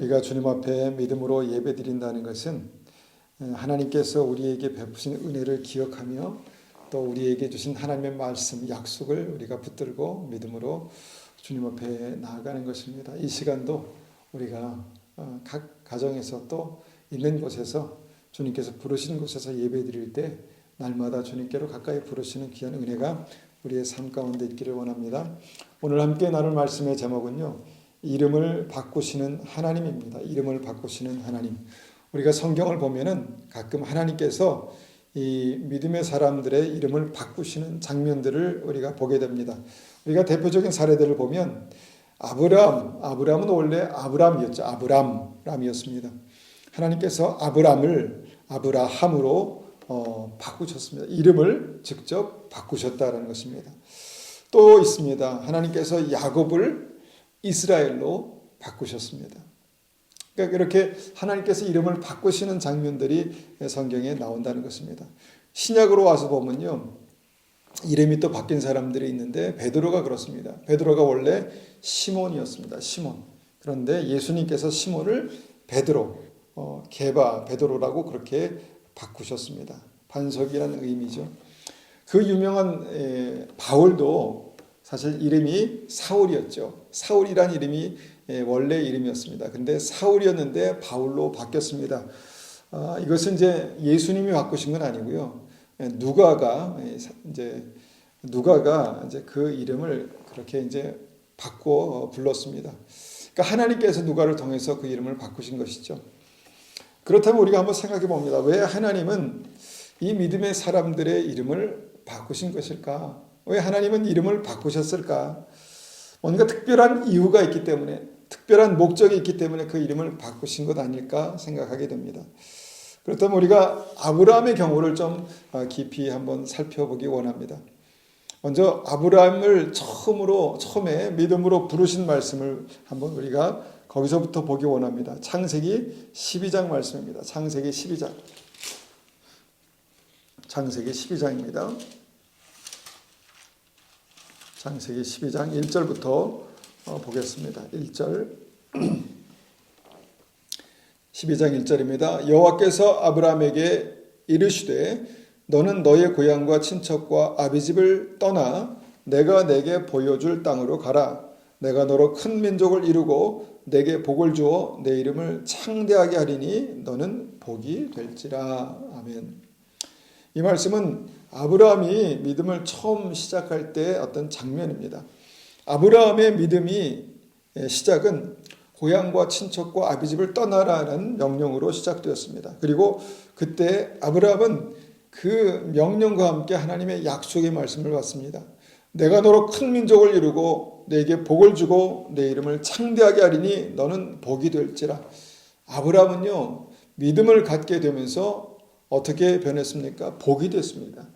우리가 주님 앞에 믿음으로 예배드린다는 것은 하나님께서 우리에게 베푸신 은혜를 기억하며 또 우리에게 주신 하나님의 말씀, 약속을 우리가 붙들고 믿음으로 주님 앞에 나아가는 것입니다. 이 시간도 우리가 각 가정에서 또 있는 곳에서 주님께서 부르시는 곳에서 예배드릴 때 날마다 주님께로 가까이 부르시는 귀한 은혜가 우리의 삶 가운데 있기를 원합니다. 오늘 함께 나눌 말씀의 제목은요, 이름을 바꾸시는 하나님입니다. 이름을 바꾸시는 하나님. 우리가 성경을 보면은 가끔 하나님께서 이 믿음의 사람들의 이름을 바꾸시는 장면들을 우리가 보게 됩니다. 우리가 대표적인 사례들을 보면 아브람은 원래 아브람이었죠. 아브람이었습니다. 하나님께서 아브람을 아브라함으로 바꾸셨습니다. 이름을 직접 바꾸셨다는 것입니다. 또 있습니다. 하나님께서 야곱을 이스라엘로 바꾸셨습니다. 그러니까 이렇게 하나님께서 이름을 바꾸시는 장면들이 성경에 나온다는 것입니다. 신약으로 와서 보면요, 이름이 또 바뀐 사람들이 있는데 베드로가 그렇습니다. 베드로가 원래 시몬이었습니다. 시몬. 그런데 예수님께서 시몬을 베드로, 베드로라고 그렇게 바꾸셨습니다. 반석이라는 의미죠. 그 유명한 바울도 사실 이름이 사울이었죠. 사울이란 이름이 원래 이름이었습니다. 근데 사울이었는데 바울로 바뀌었습니다. 이것은 이제 예수님이 바꾸신 건 아니고요. 누가가 이제 그 이름을 그렇게 이제 바꿔 불렀습니다. 그러니까 하나님께서 누가를 통해서 그 이름을 바꾸신 것이죠. 그렇다면 우리가 한번 생각해 봅니다. 왜 하나님은 이 믿음의 사람들의 이름을 바꾸신 것일까? 왜 하나님은 이름을 바꾸셨을까? 뭔가 특별한 이유가 있기 때문에, 특별한 목적이 있기 때문에 그 이름을 바꾸신 것 아닐까 생각하게 됩니다. 그렇다면 우리가 아브라함의 경우를 좀 깊이 한번 살펴보기 원합니다. 먼저 아브라함을 처음에 믿음으로 부르신 말씀을 한번 우리가 거기서부터 보기 원합니다. 창세기 12장 말씀입니다. 창세기 12장. 창세기 12장입니다. 창세기 12장 1절부터 보겠습니다. 1절. 12장 1절입니다. 여호와께서 아브라함에게 이르시되 너는 너의 고향과 친척과 아비집을 떠나 내가 내게 보여줄 땅으로 가라. 내가 너로 큰 민족을 이루고 내게 복을 주어 내 이름을 창대하게 하리니 너는 복이 될지라. 아멘. 이 말씀은 아브라함이 믿음을 처음 시작할 때 어떤 장면입니다. 아브라함의 믿음이 시작은 고향과 친척과 아비집을 떠나라는 명령으로 시작되었습니다. 그리고 그때 아브라함은 그 명령과 함께 하나님의 약속의 말씀을 받습니다. 내가 너로 큰 민족을 이루고 내게 복을 주고 내 이름을 창대하게 하리니 너는 복이 될지라. 아브라함은요, 믿음을 갖게 되면서 어떻게 변했습니까? 복이 됐습니다.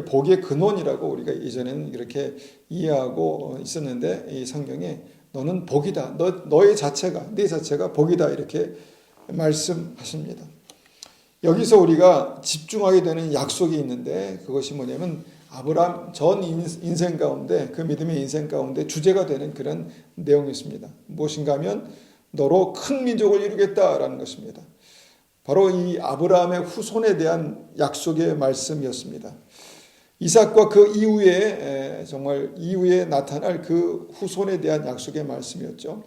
복의 근원이라고 우리가 이전에는 이렇게 이해하고 있었는데 이 성경에 너는 복이다. 네 자체가 복이다. 이렇게 말씀하십니다. 여기서 우리가 집중하게 되는 약속이 있는데 그것이 뭐냐면 아브라함 전 인생 가운데, 그 믿음의 인생 가운데 주제가 되는 그런 내용이 있습니다. 무엇인가 하면 너로 큰 민족을 이루겠다라는 것입니다. 바로 이 아브라함의 후손에 대한 약속의 말씀이었습니다. 이삭과 그 이후에 정말 이후에 나타날 그 후손에 대한 약속의 말씀이었죠.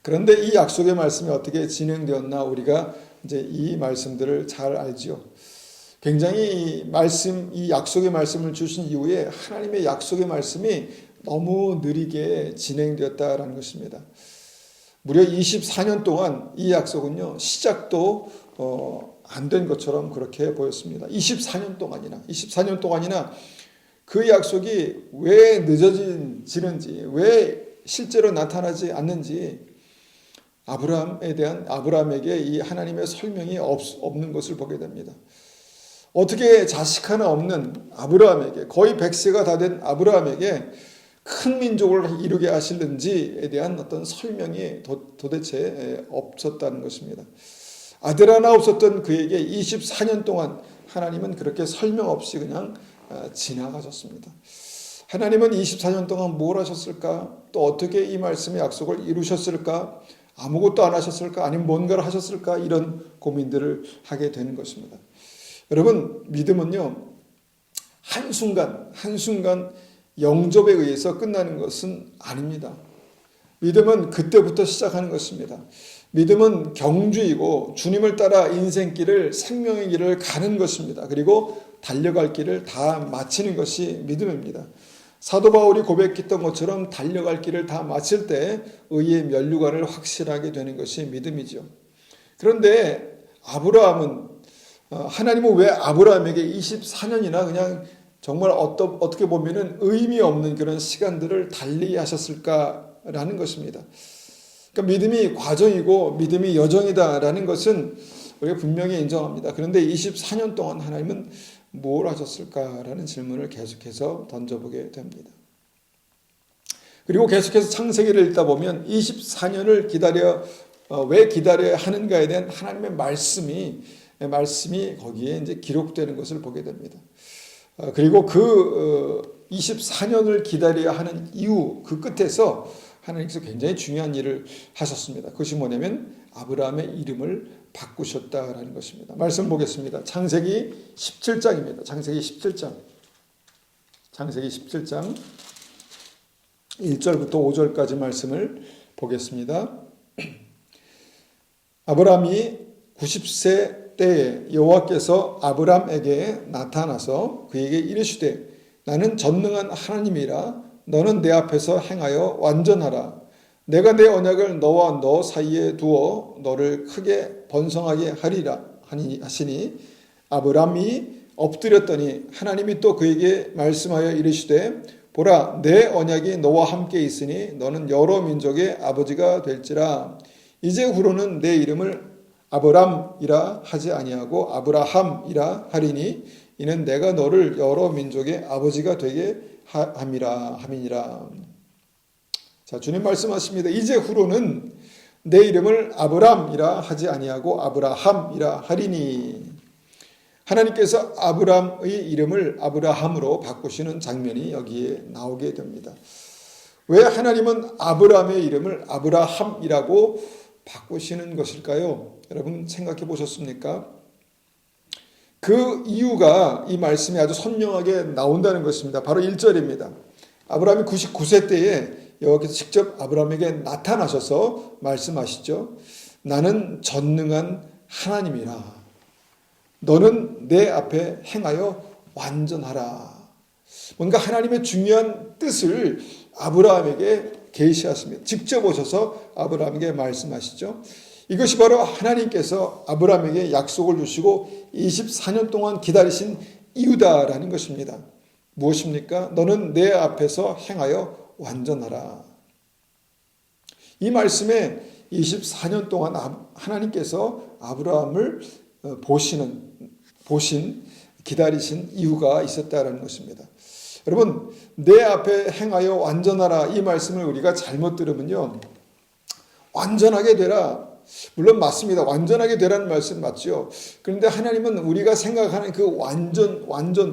그런데 이 약속의 말씀이 어떻게 진행되었나 우리가 이제 이 말씀들을 잘 알지요. 굉장히 이 약속의 말씀을 주신 이후에 하나님의 약속의 말씀이 너무 느리게 진행되었다라는 것입니다. 무려 24년 동안 이 약속은요, 시작도 안 된 것처럼 그렇게 보였습니다. 24년 동안이나 그 약속이 왜 늦어지는지, 왜 실제로 나타나지 않는지 아브라함에게 이 하나님의 설명이 없는 것을 보게 됩니다. 어떻게 자식 하나 없는 아브라함에게, 거의 100세가 다 된 아브라함에게 큰 민족을 이루게 하시는지에 대한 어떤 설명이 도대체 없었다는 것입니다. 아들 하나 없었던 그에게 24년 동안 하나님은 그렇게 설명 없이 그냥 지나가셨습니다. 하나님은 24년 동안 뭘 하셨을까? 또 어떻게 이 말씀의 약속을 이루셨을까? 아무것도 안 하셨을까? 아니면 뭔가를 하셨을까? 이런 고민들을 하게 되는 것입니다. 여러분, 믿음은요, 한순간 영접에 의해서 끝나는 것은 아닙니다. 믿음은 그때부터 시작하는 것입니다. 믿음은 경주이고 주님을 따라 인생길을, 생명의 길을 가는 것입니다. 그리고 달려갈 길을 다 마치는 것이 믿음입니다. 사도 바울이 고백했던 것처럼 달려갈 길을 다 마칠 때 의의 면류관을 확실하게 되는 것이 믿음이죠. 그런데 아브라함은 하나님은 왜 아브라함에게 24년이나 그냥 정말 어떻게 보면은 의미 없는 그런 시간들을 달리 하셨을까라는 것입니다. 그러니까 믿음이 과정이고 믿음이 여정이다라는 것은 우리가 분명히 인정합니다. 그런데 24년 동안 하나님은 뭘 하셨을까라는 질문을 계속해서 던져보게 됩니다. 그리고 계속해서 창세기를 읽다 보면 24년을 왜 기다려야 하는가에 대한 하나님의 말씀이 거기에 이제 기록되는 것을 보게 됩니다. 그리고 그 24년을 기다려야 하는 이유, 그 끝에서 하나님께서 굉장히 중요한 일을 하셨습니다. 그것이 뭐냐면 아브라함의 이름을 바꾸셨다라는 것입니다. 말씀 보겠습니다. 창세기 17장입니다. 창세기 17장 1절부터 5절까지 말씀을 보겠습니다. 아브라함이 90세 때에 여호와께서 아브라함에게 나타나서 그에게 이르시되 나는 전능한 하나님이라 너는 내 앞에서 행하여 완전하라. 내가 내 언약을 너와 너 사이에 두어 너를 크게 번성하게 하리라 하시니 아브라함이 엎드렸더니 하나님이 또 그에게 말씀하여 이르시되 보라 내 언약이 너와 함께 있으니 너는 여러 민족의 아버지가 될지라. 이제 후로는 내 이름을 아브람이라 하지 아니하고 아브라함이라 하리니 이는 내가 너를 여러 민족의 아버지가 되게 함이니라. 자, 주님 말씀하십니다. 이제 후로는 내 이름을 아브람이라 하지 아니하고 아브라함이라 하리니. 하나님께서 아브람의 이름을 아브라함으로 바꾸시는 장면이 여기에 나오게 됩니다. 왜 하나님은 아브람의 이름을 아브라함이라고 바꾸시는 것일까요? 여러분 생각해 보셨습니까? 그 이유가 이 말씀에 아주 선명하게 나온다는 것입니다. 바로 1절입니다. 아브라함이 99세 때에 여호와께서 직접 아브라함에게 나타나셔서 말씀하시죠. 나는 전능한 하나님이라. 너는 내 앞에 행하여 완전하라. 뭔가 하나님의 중요한 뜻을 아브라함에게 계시하십니다. 직접 오셔서 아브라함에게 말씀하시죠. 이것이 바로 하나님께서 아브라함에게 약속을 주시고 24년 동안 기다리신 이유다라는 것입니다. 무엇입니까? 너는 내 앞에서 행하여 완전하라. 이 말씀에 24년 동안 하나님께서 아브라함을 기다리신 이유가 있었다라는 것입니다. 여러분, 내 앞에 행하여 완전하라 이 말씀을 우리가 잘못 들으면요, 완전하게 되라. 물론 맞습니다. 완전하게 되라는 말씀 맞죠. 그런데 하나님은 우리가 생각하는 그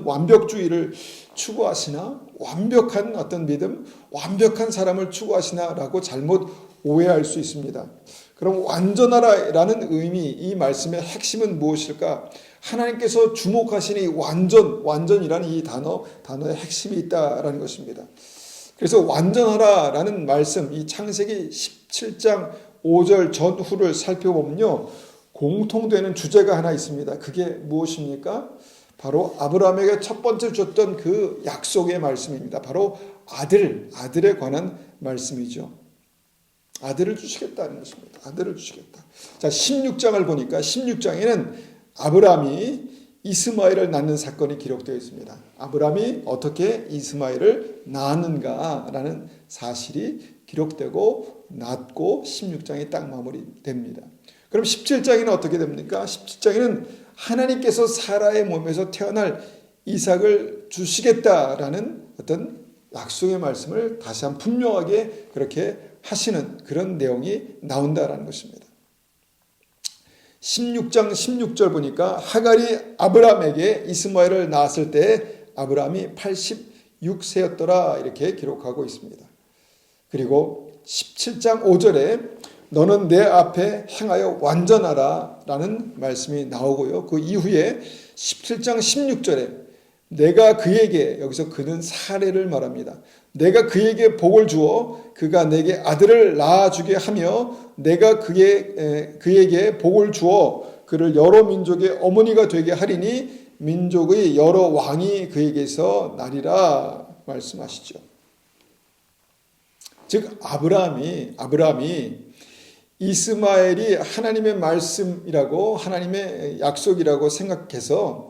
완벽주의를 추구하시나? 완벽한 어떤 믿음, 완벽한 사람을 추구하시나라고 잘못 오해할 수 있습니다. 그럼 완전하라라는 의미, 이 말씀의 핵심은 무엇일까? 하나님께서 주목하시는 이 완전이라는 이 단어의 핵심이 있다라는 것입니다. 그래서 완전하라라는 말씀, 이 창세기 17장 5절 전후를 살펴보면요, 공통되는 주제가 하나 있습니다. 그게 무엇입니까? 바로 아브라함에게 첫 번째 줬던 그 약속의 말씀입니다. 바로 아들에 관한 말씀이죠. 아들을 주시겠다는 것입니다. 아들을 주시겠다. 자, 16장을 보니까 16장에는 아브라함이 이스마엘을 낳는 사건이 기록되어 있습니다. 아브라함이 어떻게 이스마엘을 낳았는가라는 사실이 기록되고 낳고 16장이 딱 마무리됩니다. 그럼 17장에는 어떻게 됩니까? 17장에는 하나님께서 사라의 몸에서 태어날 이삭을 주시겠다라는 어떤 약속의 말씀을 다시 한번 분명하게 그렇게 하시는 그런 내용이 나온다라는 것입니다. 16장 16절 보니까 하갈이 아브라함에게 이스마엘을 낳았을 때 아브라함이 86세였더라 이렇게 기록하고 있습니다. 그리고 17장 5절에 너는 내 앞에 행하여 완전하라 라는 말씀이 나오고요. 그 이후에 17장 16절에 내가 그에게, 여기서 그는 사례를 말합니다. 내가 그에게 복을 주어 그가 내게 아들을 낳아주게 하며 내가 그에게 복을 주어 그를 여러 민족의 어머니가 되게 하리니 민족의 여러 왕이 그에게서 나리라 말씀하시죠. 즉 아브라함이 이스마엘이 하나님의 말씀이라고 하나님의 약속이라고 생각해서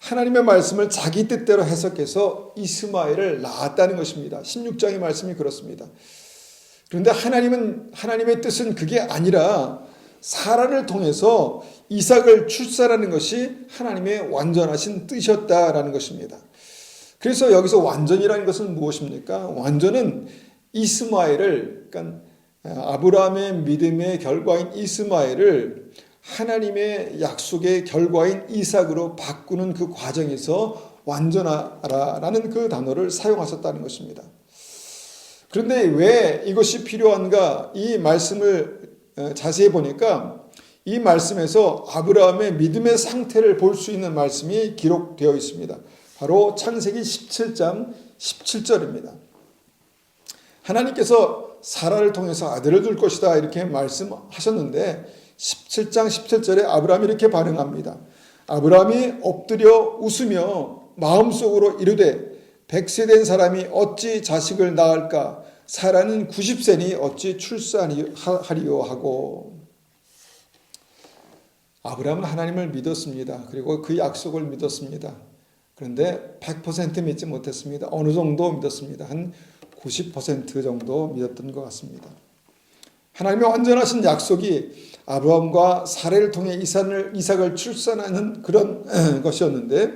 하나님의 말씀을 자기 뜻대로 해석해서 이스마엘을 낳았다는 것입니다. 16장의 말씀이 그렇습니다. 그런데 하나님의 뜻은 그게 아니라 사라를 통해서 이삭을 출산하는 것이 하나님의 완전하신 뜻이었다라는 것입니다. 그래서 여기서 완전이라는 것은 무엇입니까? 완전은 이스마엘을, 그러니까 아브라함의 믿음의 결과인 이스마엘을 하나님의 약속의 결과인 이삭으로 바꾸는 그 과정에서 완전하라라는 그 단어를 사용하셨다는 것입니다. 그런데 왜 이것이 필요한가? 이 말씀을 자세히 보니까 이 말씀에서 아브라함의 믿음의 상태를 볼 수 있는 말씀이 기록되어 있습니다. 바로 창세기 17장 17절입니다. 하나님께서 사라를 통해서 아들을 둘 것이다 이렇게 말씀하셨는데 17장 17절에 아브라함이 이렇게 반응합니다. 아브라함이 엎드려 웃으며 마음속으로 이르되 100세 된 사람이 어찌 자식을 낳을까? 사라는 90세니 어찌 출산하리요 하고. 아브라함은 하나님을 믿었습니다. 그리고 그 약속을 믿었습니다. 그런데 100% 믿지 못했습니다. 어느 정도 믿었습니다. 한 90% 정도 믿었던 것 같습니다. 하나님의 완전하신 약속이 아브라함과 사례를 통해 이삭을 출산하는 그런 것이었는데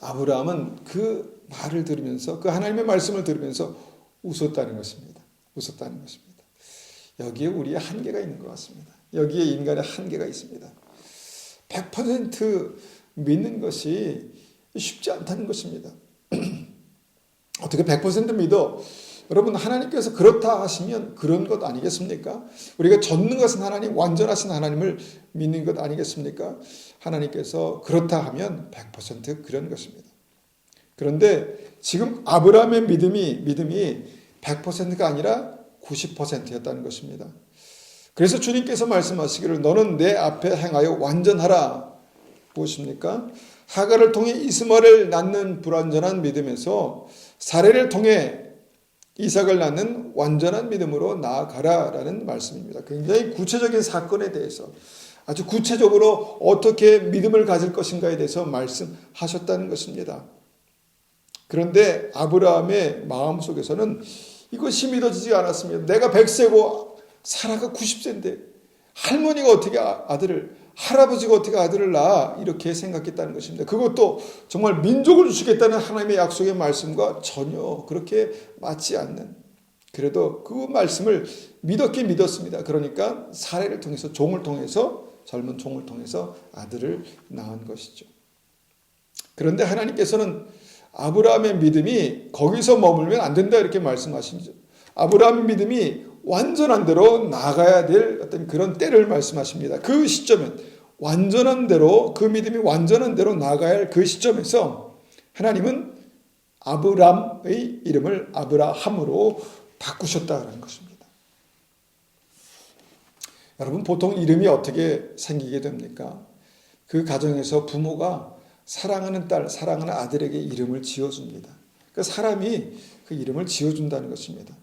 아브라함은 그 말을 들으면서 그 하나님의 말씀을 들으면서 웃었다는 것입니다. 웃었다는 것입니다. 여기에 우리의 한계가 있는 것 같습니다. 여기에 인간의 한계가 있습니다. 100% 믿는 것이 쉽지 않다는 것입니다. 어떻게 100% 믿어? 여러분 하나님께서 그렇다 하시면 그런 것 아니겠습니까? 우리가 젖는 것은 하나님, 완전하신 하나님을 믿는 것 아니겠습니까? 하나님께서 그렇다 하면 100% 그런 것입니다. 그런데 지금 아브라함의 믿음이 100%가 아니라 90%였다는 것입니다. 그래서 주님께서 말씀하시기를 너는 내 앞에 행하여 완전하라. 무엇입니까? 하갈을 통해 이스마엘을 낳는 불완전한 믿음에서 사례를 통해 이삭을 낳는 완전한 믿음으로 나아가라라는 말씀입니다. 굉장히 구체적인 사건에 대해서 아주 구체적으로 어떻게 믿음을 가질 것인가에 대해서 말씀하셨다는 것입니다. 그런데 아브라함의 마음속에서는 이것이 믿어지지 않았습니다. 내가 100세고 사라가 90세인데 할머니가 어떻게 할아버지가 어떻게 아들을 낳아? 이렇게 생각했다는 것입니다. 그것도 정말 민족을 주시겠다는 하나님의 약속의 말씀과 전혀 그렇게 맞지 않는, 그래도 그 말씀을 믿었습니다. 그러니까 사례를 통해서 젊은 종을 통해서 아들을 낳은 것이죠. 그런데 하나님께서는 아브라함의 믿음이 거기서 머물면 안 된다 이렇게 말씀하시죠. 아브라함의 믿음이 완전한 대로 나아가야 될 어떤 그런 때를 말씀하십니다. 그 시점은 완전한 대로, 그 믿음이 완전한 대로 나아가야 할 그 시점에서 하나님은 아브람의 이름을 아브라함으로 바꾸셨다는 것입니다. 여러분 보통 이름이 어떻게 생기게 됩니까? 그 가정에서 부모가 사랑하는 딸, 사랑하는 아들에게 이름을 지어줍니다. 그 사람이 그 이름을 지어준다는 것입니다.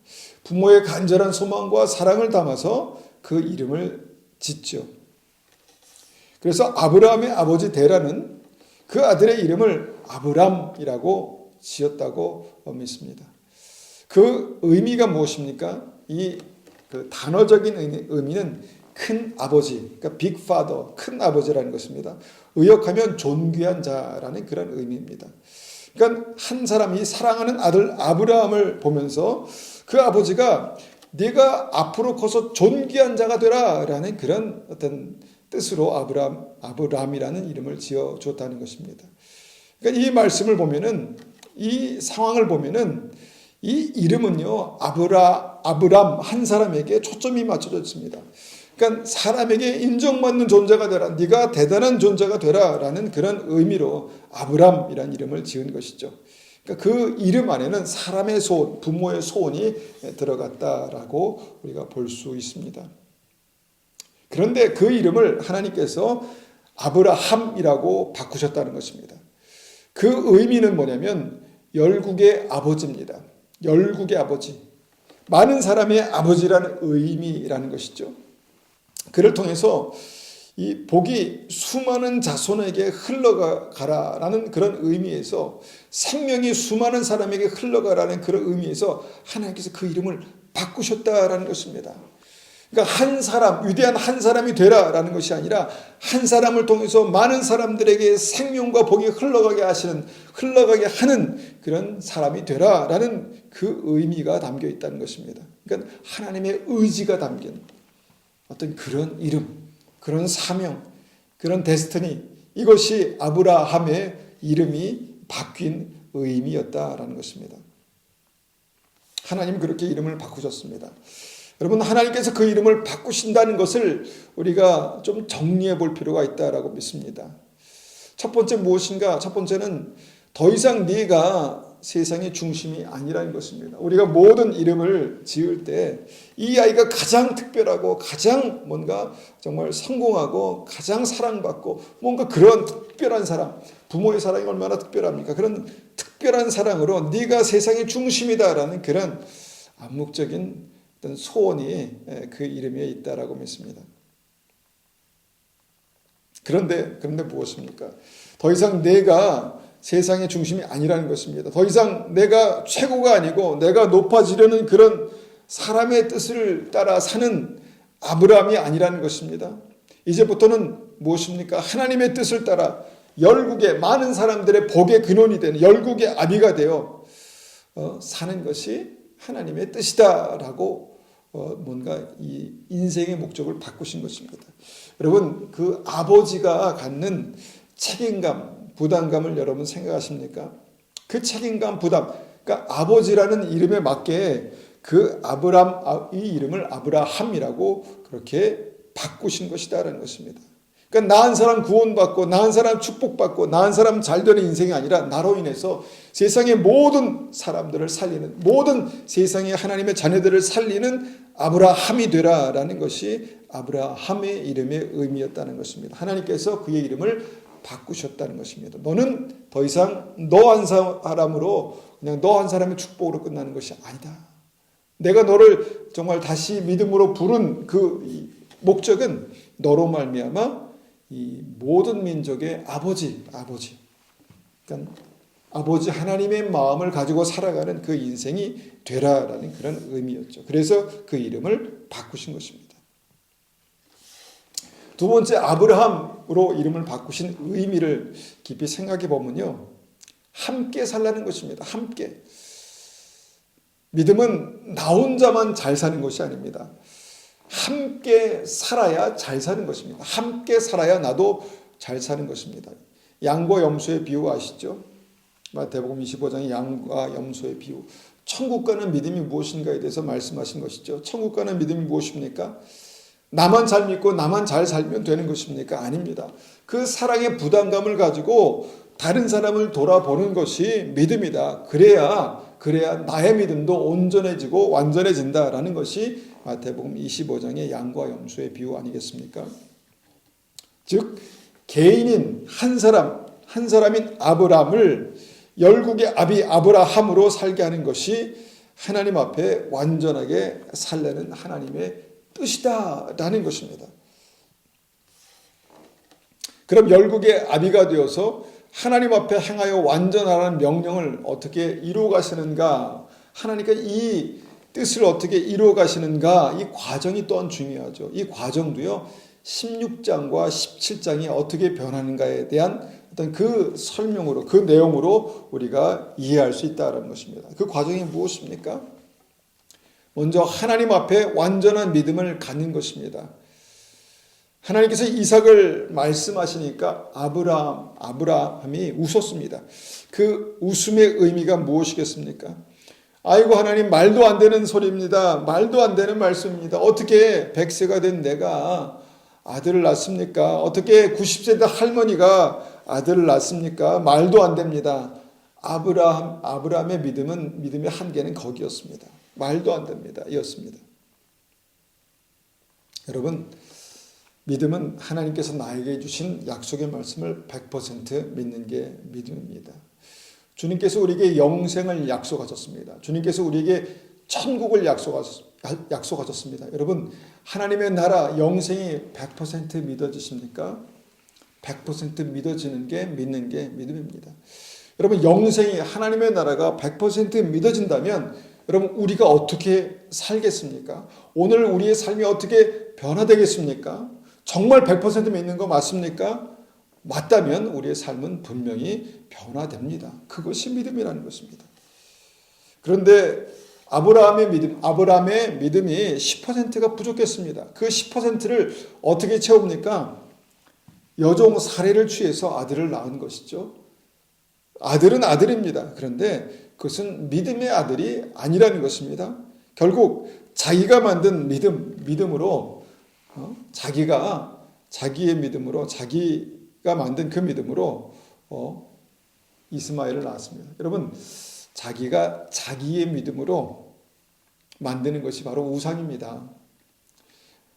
부모의 간절한 소망과 사랑을 담아서 그 이름을 짓죠. 그래서 아브라함의 아버지 데라는 그 아들의 이름을 아브람이라고 지었다고 믿습니다. 그 의미가 무엇입니까? 그 단어적인 의미는 큰 아버지, 그러니까 빅 파더, 큰 아버지라는 것입니다. 의역하면 존귀한 자라는 그런 의미입니다. 그러니까 한 사람이 사랑하는 아들 아브라함을 보면서 그 아버지가 네가 앞으로 커서 존귀한 자가 되라라는 그런 어떤 뜻으로 아브람이라는 이름을 지어 줬다는 것입니다. 그러니까 이 말씀을 보면은, 이 상황을 보면은 이 이름은요, 아브람 한 사람에게 초점이 맞춰져 있습니다. 그러니까 사람에게 인정받는 존재가 되라, 네가 대단한 존재가 되라라는 그런 의미로 아브람이라는 이름을 지은 것이죠. 그러니까 그 이름 안에는 사람의 소원, 부모의 소원이 들어갔다라고 우리가 볼 수 있습니다. 그런데 그 이름을 하나님께서 아브라함이라고 바꾸셨다는 것입니다. 그 의미는 뭐냐면 열국의 아버지입니다. 열국의 아버지. 많은 사람의 아버지라는 의미라는 것이죠. 그를 통해서 이 복이 수많은 자손에게 흘러가라라는 그런 의미에서, 생명이 수많은 사람에게 흘러가라는 그런 의미에서 하나님께서 그 이름을 바꾸셨다라는 것입니다. 그러니까 한 사람, 위대한 한 사람이 되라라는 것이 아니라 한 사람을 통해서 많은 사람들에게 생명과 복이 흘러가게 하는 그런 사람이 되라라는 그 의미가 담겨 있다는 것입니다. 그러니까 하나님의 의지가 담긴 어떤 그런 이름, 그런 사명, 그런 데스티니, 이것이 아브라함의 이름이 바뀐 의미였다라는 것입니다. 하나님 그렇게 이름을 바꾸셨습니다. 여러분, 하나님께서 그 이름을 바꾸신다는 것을 우리가 좀 정리해 볼 필요가 있다라고 믿습니다. 첫 번째 무엇인가? 첫 번째는 더 이상 네가 세상의 중심이 아니라는 것입니다. 우리가 모든 이름을 지을 때 이 아이가 가장 특별하고 가장 뭔가 정말 성공하고 가장 사랑받고 뭔가 그런 특별한 사람, 부모의 사랑이 얼마나 특별합니까? 그런 특별한 사랑으로 네가 세상의 중심이다라는 그런 암묵적인 어떤 소원이 그 이름에 있다라고 믿습니다. 그런데 무엇입니까? 더 이상 내가 세상의 중심이 아니라는 것입니다. 더 이상 내가 최고가 아니고 내가 높아지려는 그런 사람의 뜻을 따라 사는 아브라함이 아니라는 것입니다. 이제부터는 무엇입니까? 하나님의 뜻을 따라 열국의 많은 사람들의 복의 근원이 되는 열국의 아비가 되어 사는 것이 하나님의 뜻이다라고 뭔가 이 인생의 목적을 바꾸신 것입니다. 여러분, 그 아버지가 갖는 책임감, 부담감을 여러분 생각하십니까? 그 책임감, 부담, 그러니까 아버지라는 이름에 맞게 그 이 이름을 아브라함이라고 그렇게 바꾸신 것이다라는 것입니다. 그러니까 나 한 사람 구원받고 나 한 사람 축복받고 나 한 사람 잘되는 인생이 아니라 나로 인해서 세상의 모든 사람들을 살리는, 모든 세상의 하나님의 자녀들을 살리는 아브라함이 되라라는 것이 아브라함의 이름의 의미였다는 것입니다. 하나님께서 그의 이름을 바꾸셨다는 것입니다. 너는 더 이상 너 한 사람으로, 그냥 너 한 사람의 축복으로 끝나는 것이 아니다. 내가 너를 정말 다시 믿음으로 부른 그 목적은 너로 말미암아 이 모든 민족의 아버지, 그러니까 아버지 하나님의 마음을 가지고 살아가는 그 인생이 되라라는 그런 의미였죠. 그래서 그 이름을 바꾸신 것입니다. 두 번째, 아브라함으로 이름을 바꾸신 의미를 깊이 생각해 보면요, 함께 살라는 것입니다. 함께. 믿음은 나 혼자만 잘 사는 것이 아닙니다. 함께 살아야 잘 사는 것입니다. 함께 살아야 나도 잘 사는 것입니다. 양과 염소의 비유 아시죠? 마태복음 25장의 양과 염소의 비유. 천국 가는 믿음이 무엇인가에 대해서 말씀하신 것이죠. 천국 가는 믿음이 무엇입니까? 나만 잘 믿고 나만 잘 살면 되는 것입니까? 아닙니다. 그 사랑의 부담감을 가지고 다른 사람을 돌아보는 것이 믿음이다. 그래야 나의 믿음도 온전해지고 완전해진다라는 것이 마태복음 25장의 양과 염소의 비유 아니겠습니까? 즉 개인인 한 사람인 아브라함을 열국의 아비 아브라함으로 살게 하는 것이 하나님 앞에 완전하게 살려는 하나님의 뜻이다라는 것입니다. 그럼 열국의 아비가 되어서 하나님 앞에 행하여 완전하라는 명령을 어떻게 이루어 가시는가, 하나님께서 이 뜻을 어떻게 이루어 가시는가, 이 과정이 또한 중요하죠. 이 과정도요 16장과 17장이 어떻게 변하는가에 대한 어떤 그 설명으로, 그 내용으로 우리가 이해할 수 있다는 것입니다. 그 과정이 무엇입니까? 먼저 하나님 앞에 완전한 믿음을 갖는 것입니다. 하나님께서 이삭을 말씀하시니까 아브라함이 웃었습니다. 그 웃음의 의미가 무엇이겠습니까? 아이고 하나님, 말도 안 되는 소리입니다. 말도 안 되는 말씀입니다. 어떻게 100세가 된 내가 아들을 낳습니까? 어떻게 90세 된 할머니가 아들을 낳습니까? 말도 안 됩니다. 아브라함의 믿음의 한계는 거기였습니다. 말도 안 됩니다. 이었습니다. 여러분, 믿음은 하나님께서 나에게 주신 약속의 말씀을 100% 믿는 게 믿음입니다. 주님께서 우리에게 영생을 약속하셨습니다. 주님께서 우리에게 천국을 약속하셨습니다. 여러분, 하나님의 나라 영생이 100% 믿어지십니까? 100% 믿어지는 게 믿는 게 믿음입니다. 여러분, 영생이, 하나님의 나라가 100% 믿어진다면 여러분, 우리가 어떻게 살겠습니까? 오늘 우리의 삶이 어떻게 변화되겠습니까? 정말 100% 믿는 거 맞습니까? 맞다면 우리의 삶은 분명히 변화됩니다. 그것이 믿음이라는 것입니다. 그런데 아브라함의 믿음이 10%가 부족했습니다. 그 10%를 어떻게 채웁니까? 여종 사례를 취해서 아들을 낳은 것이죠. 아들은 아들입니다. 그런데 그것은 믿음의 아들이 아니라는 것입니다. 결국 자기가 만든 믿음으로 자기의 믿음으로, 자기가 만든 그 믿음으로 이스마엘을 낳았습니다. 여러분, 자기가 자기의 믿음으로 만드는 것이 바로 우상입니다.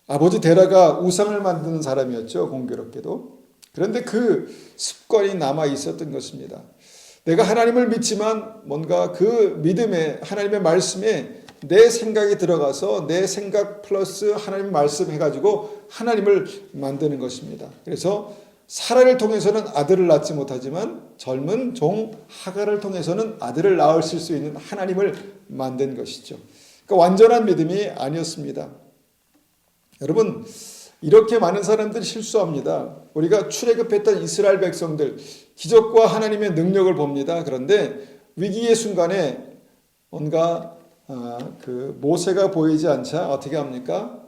아버지 데라가 우상을 만드는 사람이었죠, 공교롭게도. 그런데 그 습관이 남아 있었던 것입니다. 내가 하나님을 믿지만 뭔가 그 믿음에, 하나님의 말씀에 내 생각이 들어가서 내 생각 플러스 하나님의 말씀 해가지고 하나님을 만드는 것입니다. 그래서 사라를 통해서는 아들을 낳지 못하지만 젊은 종 하갈을 통해서는 아들을 낳으실 수 있는 하나님을 만든 것이죠. 그러니까 완전한 믿음이 아니었습니다. 여러분, 이렇게 많은 사람들이 실수합니다. 우리가 출애굽했던 이스라엘 백성들, 기적과 하나님의 능력을 봅니다. 그런데 위기의 순간에 뭔가 그 모세가 보이지 않자 어떻게 합니까?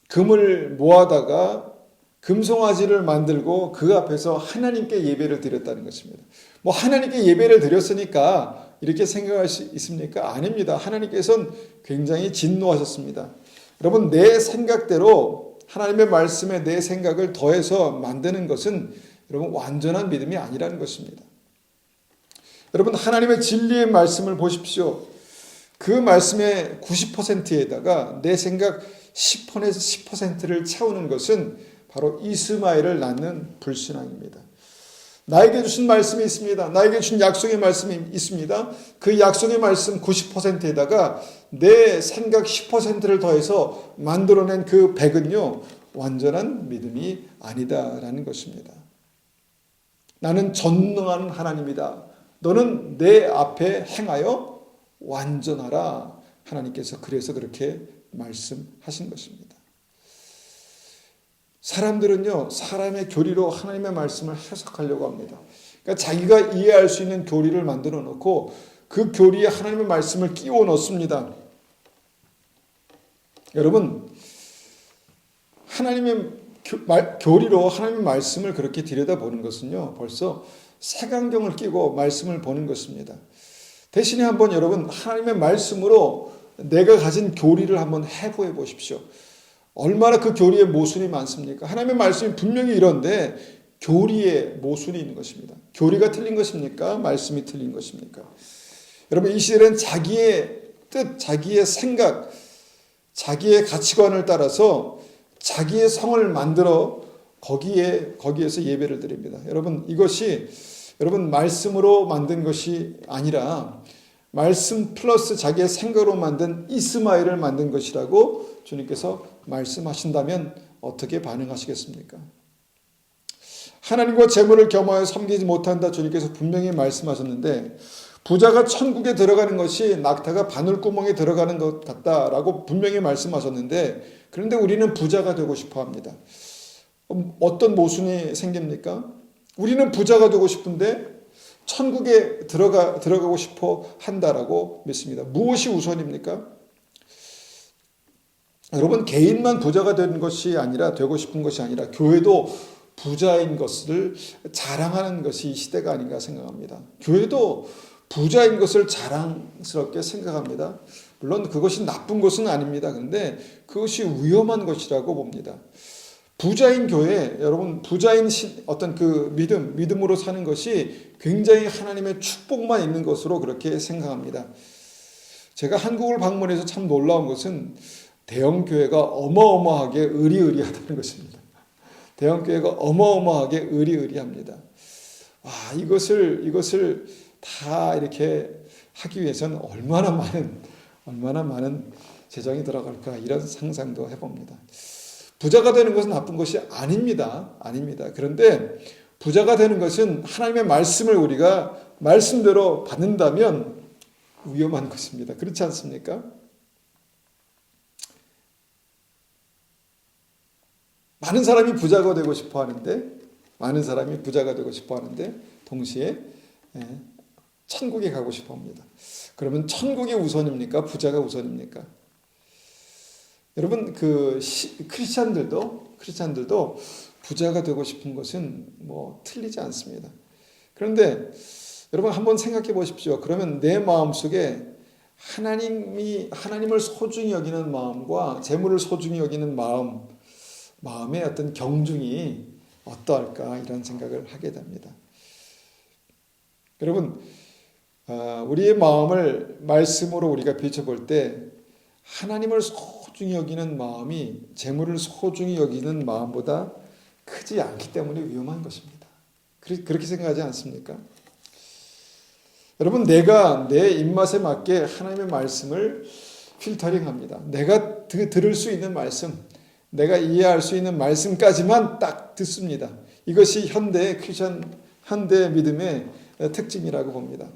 금을 모아다가 금송아지를 만들고 그 앞에서 하나님께 예배를 드렸다는 것입니다. 뭐 하나님께 예배를 드렸으니까 이렇게 생각할 수 있습니까? 아닙니다. 하나님께서는 굉장히 진노하셨습니다. 여러분, 내 생각대로 하나님의 말씀에 내 생각을 더해서 만드는 것은 여러분 완전한 믿음이 아니라는 것입니다. 여러분, 하나님의 진리의 말씀을 보십시오. 그 말씀의 90%에다가 내 생각 10%를 채우는 것은 바로 이스마엘을 낳는 불신앙입니다. 나에게 주신 말씀이 있습니다. 나에게 주신 약속의 말씀이 있습니다. 그 약속의 말씀 90%에다가 내 생각 10%를 더해서 만들어낸 그 100은요, 완전한 믿음이 아니다라는 것입니다. 나는 전능한 하나님이다. 너는 내 앞에 행하여 완전하라. 하나님께서 그래서 그렇게 말씀하신 것입니다. 사람들은요, 사람의 교리로 하나님의 말씀을 해석하려고 합니다. 그러니까 자기가 이해할 수 있는 교리를 만들어 놓고 그 교리에 하나님의 말씀을 끼워 넣습니다. 여러분, 하나님의 교리로 하나님의 말씀을 그렇게 들여다보는 것은요, 벌써 색안경을 끼고 말씀을 보는 것입니다. 대신에 한번 여러분, 하나님의 말씀으로 내가 가진 교리를 한번 해부해 보십시오. 얼마나 그 교리에 모순이 많습니까? 하나님의 말씀이 분명히 이런데 교리에 모순이 있는 것입니다. 교리가 틀린 것입니까? 말씀이 틀린 것입니까? 여러분, 이 시대는 자기의 뜻, 자기의 생각, 자기의 가치관을 따라서 자기의 성을 만들어 거기에서 예배를 드립니다. 여러분, 이것이 여러분 말씀으로 만든 것이 아니라 말씀 플러스 자기의 생각으로 만든 이스마엘을 만든 것이라고 주님께서 말씀하신다면 어떻게 반응하시겠습니까? 하나님과 재물을 겸하여 섬기지 못한다 주님께서 분명히 말씀하셨는데 부자가 천국에 들어가는 것이 낙타가 바늘구멍에 들어가는 것 같다라고 분명히 말씀하셨는데 그런데 우리는 부자가 되고 싶어 합니다. 어떤 모순이 생깁니까? 우리는 부자가 되고 싶은데 천국에 들어가고 싶어 한다라고 믿습니다. 무엇이 우선입니까? 여러분, 개인만 부자가 되는 것이 아니라 되고 싶은 것이 아니라 교회도 부자인 것을 자랑하는 것이 이 시대가 아닌가 생각합니다. 교회도 부자인 것을 자랑스럽게 생각합니다. 물론 그것이 나쁜 것은 아닙니다. 그런데 그것이 위험한 것이라고 봅니다. 부자인 교회, 여러분, 부자인 어떤 그 믿음으로 사는 것이 굉장히 하나님의 축복만 있는 것으로 그렇게 생각합니다. 제가 한국을 방문해서 참 놀라운 것은 대형 교회가 어마어마하게 의리의리하다는 것입니다. 대형 교회가 어마어마하게 의리의리합니다. 이것을 다 이렇게 하기 위해서는 얼마나 많은 재정이 들어갈까, 이런 상상도 해봅니다. 부자가 되는 것은 나쁜 것이 아닙니다. 그런데 부자가 되는 것은 하나님의 말씀을 우리가 말씀대로 받는다면 위험한 것입니다. 그렇지 않습니까? 많은 사람이 부자가 되고 싶어 하는데 동시에 천국에 가고 싶어 합니다. 그러면 천국이 우선입니까? 부자가 우선입니까? 여러분, 크리스찬들도 부자가 되고 싶은 것은 틀리지 않습니다. 그런데 여러분, 한번 생각해 보십시오. 그러면 내 마음속에 하나님을 소중히 여기는 마음과 재물을 소중히 여기는 마음의 어떤 경중이 어떠할까, 이런 생각을 하게 됩니다. 여러분, 우리의 마음을 말씀으로 우리가 비춰볼 때 하나님을 소중히 여기는 마음이 재물을 소중히 여기는 마음보다 크지 않기 때문에 위험한 것입니다. 그렇게 생각하지 않습니까? 여러분, 내가 내 입맛에 맞게 하나님의 말씀을 필터링합니다. 내가 들을 수 있는 말씀, 내가 이해할 수 있는 말씀까지만 딱 듣습니다. 이것이 현대 믿음의 특징이라고 봅니다.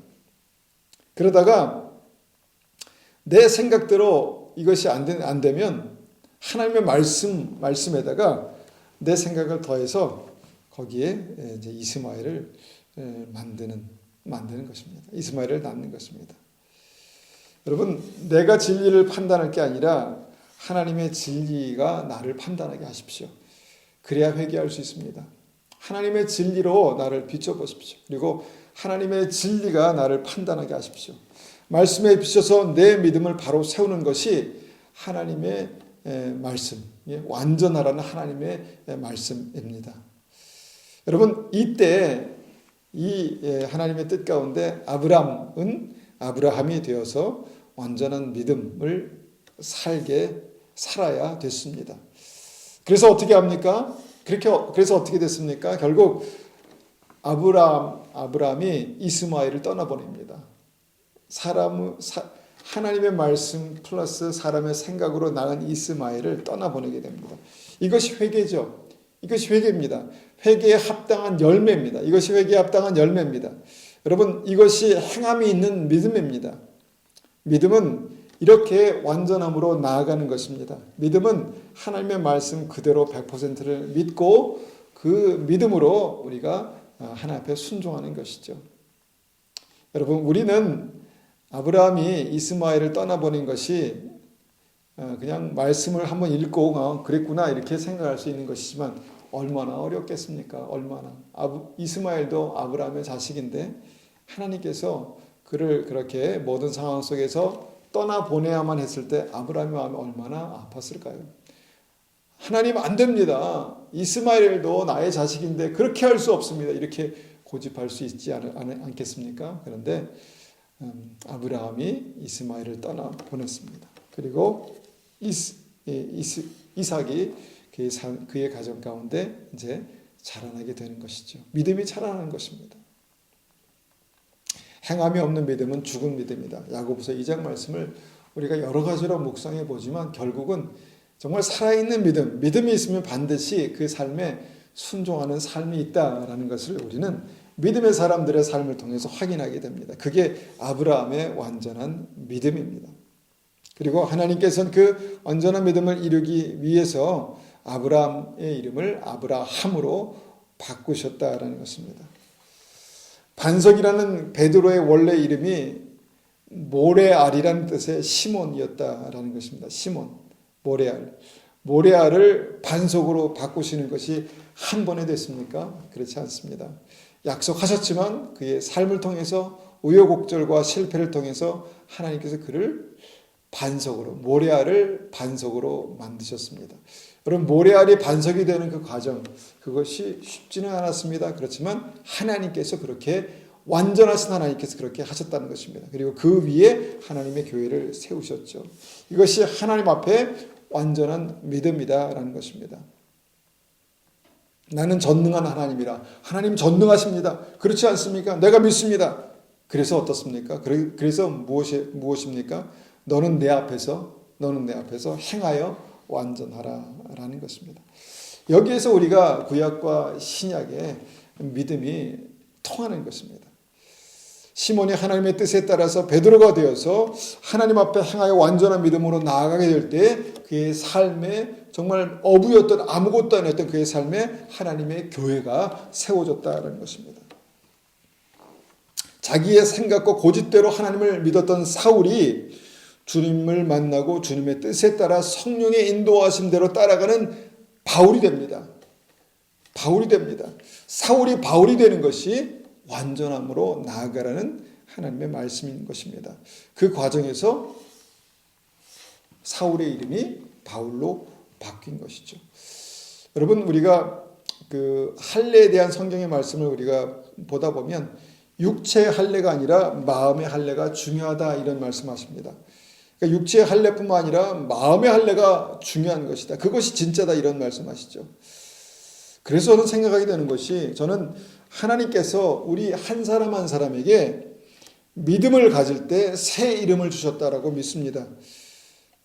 그러다가 내 생각대로 이것이 안 되면 하나님의 말씀에다가 내 생각을 더해서 거기에 이제 이스마엘을 만드는 것입니다. 이스마엘을 낳는 것입니다. 여러분, 내가 진리를 판단할 게 아니라 하나님의 진리가 나를 판단하게 하십시오. 그래야 회개할 수 있습니다. 하나님의 진리로 나를 비춰보십시오. 그리고 하나님의 진리가 나를 판단하게 하십시오. 말씀에 비춰서 내 믿음을 바로 세우는 것이 하나님의 말씀, 완전하라는 하나님의 말씀입니다. 여러분, 이때 이 하나님의 뜻 가운데 아브라함이 되어서 완전한 믿음을 살아야 됐습니다. 그래서 어떻게 합니까? 그래서 어떻게 됐습니까? 결국 아브라함이 이스마엘을 떠나보냅니다. 하나님의 말씀 플러스 사람의 생각으로 낳은 이스마엘을 떠나보내게 됩니다. 이것이 회개죠. 이것이 회개입니다. 회개에 합당한 열매입니다. 이것이 회개에 합당한 열매입니다. 여러분, 이것이 행함이 있는 믿음입니다. 믿음은 이렇게 완전함으로 나아가는 것입니다. 믿음은 하나님의 말씀 그대로 100%를 믿고 그 믿음으로 우리가 하나님 앞에 순종하는 것이죠. 여러분, 우리는 아브라함이 이스마엘을 떠나보낸 것이 그냥 말씀을 한번 읽고 그랬구나 이렇게 생각할 수 있는 것이지만 얼마나 어렵겠습니까? 이스마엘도 아브라함의 자식인데 하나님께서 그를 그렇게 모든 상황 속에서 떠나보내야만 했을 때 아브라함의 마음이 얼마나 아팠을까요? 하나님, 안 됩니다. 이스마엘도 나의 자식인데 그렇게 할 수 없습니다. 이렇게 고집할 수 있지 않겠습니까? 그런데 아브라함이 이스마엘을 떠나보냈습니다. 그리고 이삭이 그의 가정 가운데 이제 자라나게 되는 것이죠. 믿음이 자라나는 것입니다. 행함이 없는 믿음은 죽은 믿음이다. 야고보서 2장 말씀을 우리가 여러 가지로 묵상해 보지만 결국은 정말 살아있는 믿음이 있으면 반드시 그 삶에 순종하는 삶이 있다라는 것을 우리는 믿음의 사람들의 삶을 통해서 확인하게 됩니다. 그게 아브라함의 완전한 믿음입니다. 그리고 하나님께서는 그 완전한 믿음을 이루기 위해서 아브라함의 이름을 아브라함으로 바꾸셨다라는 것입니다. 반석이라는 베드로의 원래 이름이 모레알이라는 뜻의 시몬이었다라는 것입니다. 시몬, 모레알을 반석으로 바꾸시는 것이 한 번에 됐습니까? 그렇지 않습니다. 약속하셨지만 그의 삶을 통해서 우여곡절과 실패를 통해서 하나님께서 그를 반석으로, 모래알을 반석으로 만드셨습니다. 여러분, 모래알이 반석이 되는 그 과정, 그것이 쉽지는 않았습니다. 그렇지만 하나님께서 그렇게, 완전하신 하나님께서 그렇게 하셨다는 것입니다. 그리고 그 위에 하나님의 교회를 세우셨죠. 이것이 하나님 앞에 완전한 믿음이다라는 것입니다. 나는 전능한 하나님이라. 하나님 전능하십니다. 그렇지 않습니까? 내가 믿습니다. 그래서 어떻습니까? 그래서 무엇입니까? 너는 내 앞에서 행하여 완전하라라는 것입니다. 여기에서 우리가 구약과 신약의 믿음이 통하는 것입니다. 시몬이 하나님의 뜻에 따라서 베드로가 되어서 하나님 앞에 행하여 완전한 믿음으로 나아가게 될 때 그의 삶에 정말 어부였던, 아무것도 아니었던 그의 삶에 하나님의 교회가 세워졌다는 것입니다. 자기의 생각과 고집대로 하나님을 믿었던 사울이 주님을 만나고 주님의 뜻에 따라 성령의 인도하심대로 따라가는 바울이 됩니다. 바울이 됩니다. 사울이 바울이 되는 것이 완전함으로 나아가라는 하나님의 말씀인 것입니다. 그 과정에서 사울의 이름이 바울로 바뀐 것이죠. 여러분, 우리가 그 할례에 대한 성경의 말씀을 우리가 보다 보면 육체의 할례가 아니라 마음의 할례가 중요하다, 이런 말씀하십니다. 그러니까 육체의 할례뿐만 아니라 마음의 할례가 중요한 것이다. 그것이 진짜다, 이런 말씀하시죠. 그래서 저는 생각하게 되는 것이, 저는 하나님께서 우리 한 사람 한 사람에게 믿음을 가질 때 새 이름을 주셨다라고 믿습니다.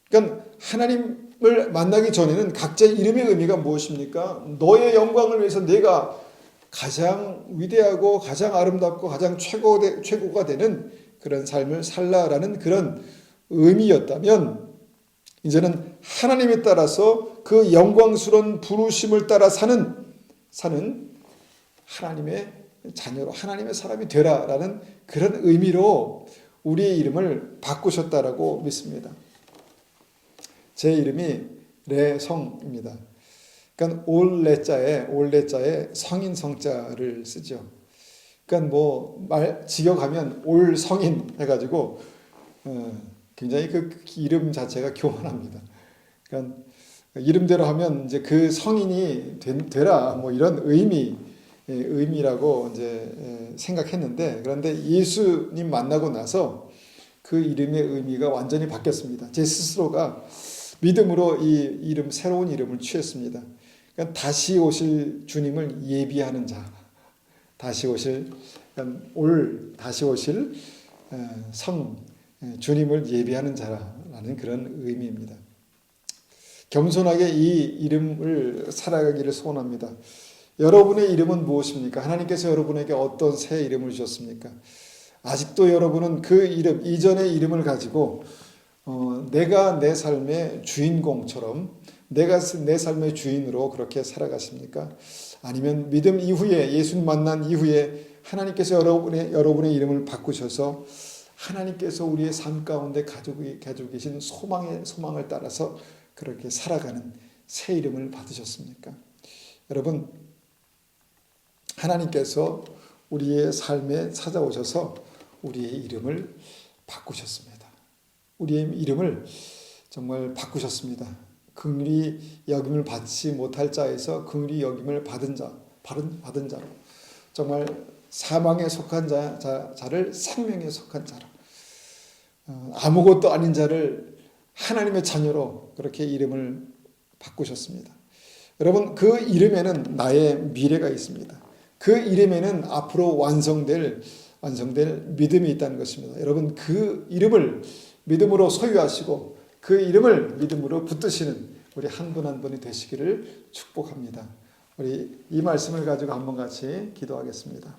그러니까 하나님을 만나기 전에는 각자 이름의 의미가 무엇입니까? 너의 영광을 위해서 내가 가장 위대하고 가장 아름답고 가장 최고가 되는 그런 삶을 살라라는 그런 의미였다면, 이제는 하나님에 따라서 그 영광스러운 부르심을 따라 사는 하나님의 자녀로, 하나님의 사람이 되라라는 그런 의미로 우리의 이름을 바꾸셨다라고 믿습니다. 제 이름이 레성입니다. 그러니까 올레자에 성인 성자를 쓰죠. 그러니까 직역하면 올성인 해가지고 굉장히 그 이름 자체가 교만합니다. 그러니까 이름대로 하면 이제 그 성인이 되라, 이런 의미라고 이제 생각했는데, 그런데 예수님 만나고 나서 그 이름의 의미가 완전히 바뀌었습니다. 제 스스로가 믿음으로 새로운 이름을 취했습니다. 그러니까 다시 오실 주님을 예비하는 자, 다시 오실 주님을 예비하는 자라는 그런 의미입니다. 겸손하게 이 이름을 살아가기를 소원합니다. 여러분의 이름은 무엇입니까? 하나님께서 여러분에게 어떤 새 이름을 주셨습니까? 아직도 여러분은 그 이름, 이전의 이름을 가지고 내가 내 삶의 주인공처럼, 내가 내 삶의 주인으로 그렇게 살아가십니까? 아니면 믿음 이후에, 예수님 만난 이후에 하나님께서 여러분의 이름을 바꾸셔서 하나님께서 우리의 삶 가운데 가지고 계신 소망을 따라서 그렇게 살아가는 새 이름을 받으셨습니까? 여러분, 하나님께서 우리의 삶에 찾아오셔서 우리의 이름을 바꾸셨습니다. 우리의 이름을 정말 바꾸셨습니다. 긍휼히 여김을 받지 못할 자에서 긍휼히 여김을 받은 자로, 정말 사망에 속한 자를 생명에 속한 자로, 아무것도 아닌 자를 하나님의 자녀로 그렇게 이름을 바꾸셨습니다. 여러분, 그 이름에는 나의 미래가 있습니다. 그 이름에는 앞으로 완성될 믿음이 있다는 것입니다. 여러분, 그 이름을 믿음으로 소유하시고 그 이름을 믿음으로 붙드시는 우리 한 분 한 분이 되시기를 축복합니다. 우리 이 말씀을 가지고 한번 같이 기도하겠습니다.